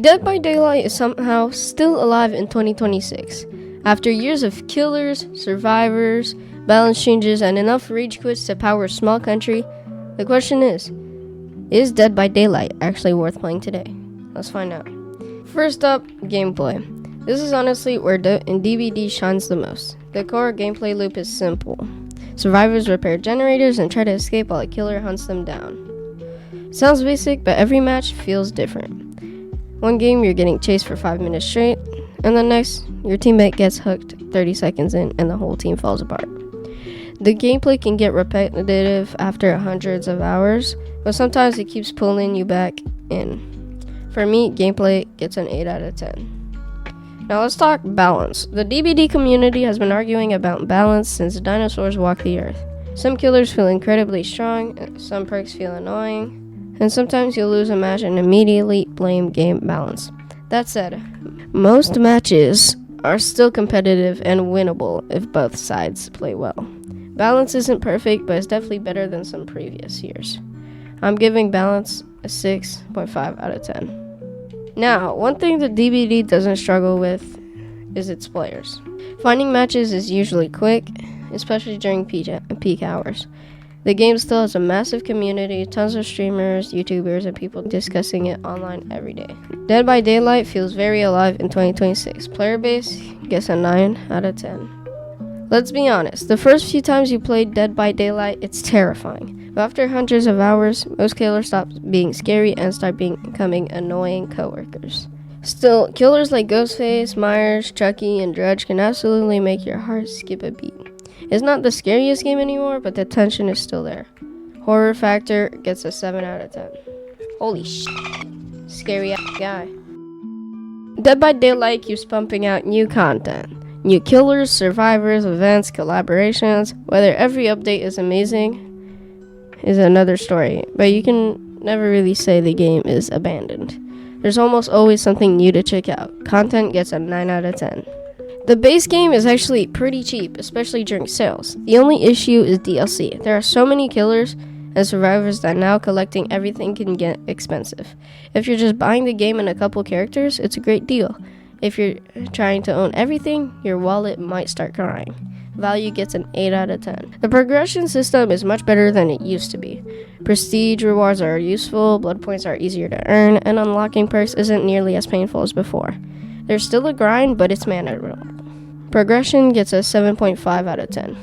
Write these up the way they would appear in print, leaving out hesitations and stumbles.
Dead by Daylight is somehow still alive in 2026. After years of killers, survivors, balance changes, and enough rage quits to power a small country, the question is Dead by Daylight actually worth playing today? Let's find out. First up, gameplay. This is honestly where DBD shines the most. The core gameplay loop is simple. Survivors repair generators and try to escape while a killer hunts them down. Sounds basic, but every match feels different. One game you're getting chased for 5 minutes straight, and the next, your teammate gets hooked 30 seconds in and the whole team falls apart. The gameplay can get repetitive after hundreds of hours, but sometimes it keeps pulling you back in. For me, gameplay gets an 8 out of 10. Now let's talk balance. The DBD community has been arguing about balance since dinosaurs walked the earth. Some killers feel incredibly strong, some perks feel annoying, and sometimes you'll lose a match and immediately blame game balance. That said, most matches are still competitive and winnable if both sides play well. Balance isn't perfect, but it's definitely better than some previous years. I'm giving balance a 6.5 out of 10. Now, one thing that DBD doesn't struggle with is its players. Finding matches is usually quick, especially during peak hours. The game still has a massive community, tons of streamers, YouTubers, and people discussing it online every day. Dead by Daylight feels very alive in 2026. Player base gets a 9 out of 10. Let's be honest, the first few times you played Dead by Daylight, it's terrifying. But after hundreds of hours, most killers stop being scary and start becoming annoying coworkers. Still, killers like Ghostface, Myers, Chucky, and Drudge can absolutely make your heart skip a beat. It's not the scariest game anymore, but the tension is still there. Horror factor gets a 7 out of 10. Holy shit, scary ass guy. Dead by Daylight keeps pumping out new content. New killers, survivors, events, collaborations. Whether every update is amazing is another story, but you can never really say the game is abandoned. There's almost always something new to check out. Content gets a 9 out of 10. The base game is actually pretty cheap, especially during sales. The only issue is DLC. There are so many killers and survivors that now collecting everything can get expensive. If you're just buying the game and a couple characters, it's a great deal. If you're trying to own everything, your wallet might start crying. Value gets an 8 out of 10. The progression system is much better than it used to be. Prestige rewards are useful, blood points are easier to earn, and unlocking perks isn't nearly as painful as before. There's still a grind, but it's manageable. Progression gets a 7.5 out of 10.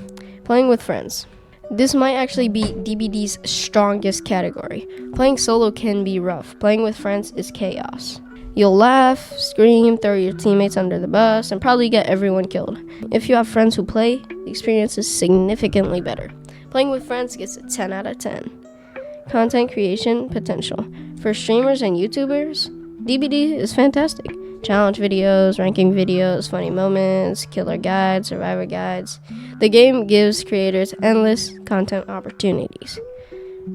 Playing with friends. This might actually be DBD's strongest category. Playing solo can be rough. Playing with friends is chaos. You'll laugh, scream, throw your teammates under the bus, and probably get everyone killed. If you have friends who play, the experience is significantly better. Playing with friends gets a 10 out of 10. Content creation potential. For streamers and YouTubers, DBD is fantastic. Challenge videos, ranking videos, funny moments, killer guides, survivor guides. The game gives creators endless content opportunities.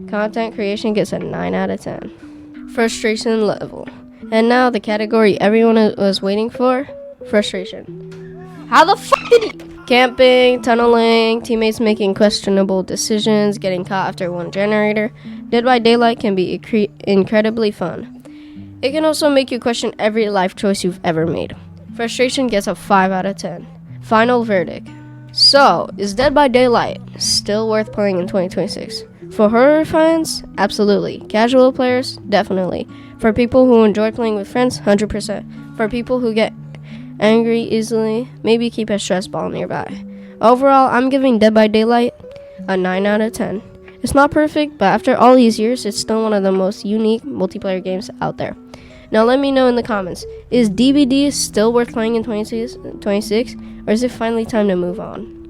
Content creation gets a 9 out of 10. Frustration level. And now the category everyone was waiting for, frustration. How the fuck did he? Camping, tunneling, teammates making questionable decisions, getting caught after one generator. Dead by Daylight can be incredibly fun. It can also make you question every life choice you've ever made. Frustration gets a 5 out of 10. Final verdict. So, is Dead by Daylight still worth playing in 2026? For horror fans, absolutely. Casual players, definitely. For people who enjoy playing with friends, 100%. For people who get angry easily, maybe keep a stress ball nearby. Overall, I'm giving Dead by Daylight a 9 out of 10. It's not perfect, but after all these years, it's still one of the most unique multiplayer games out there. Now let me know in the comments, is DBD still worth playing in 2026, or is it finally time to move on?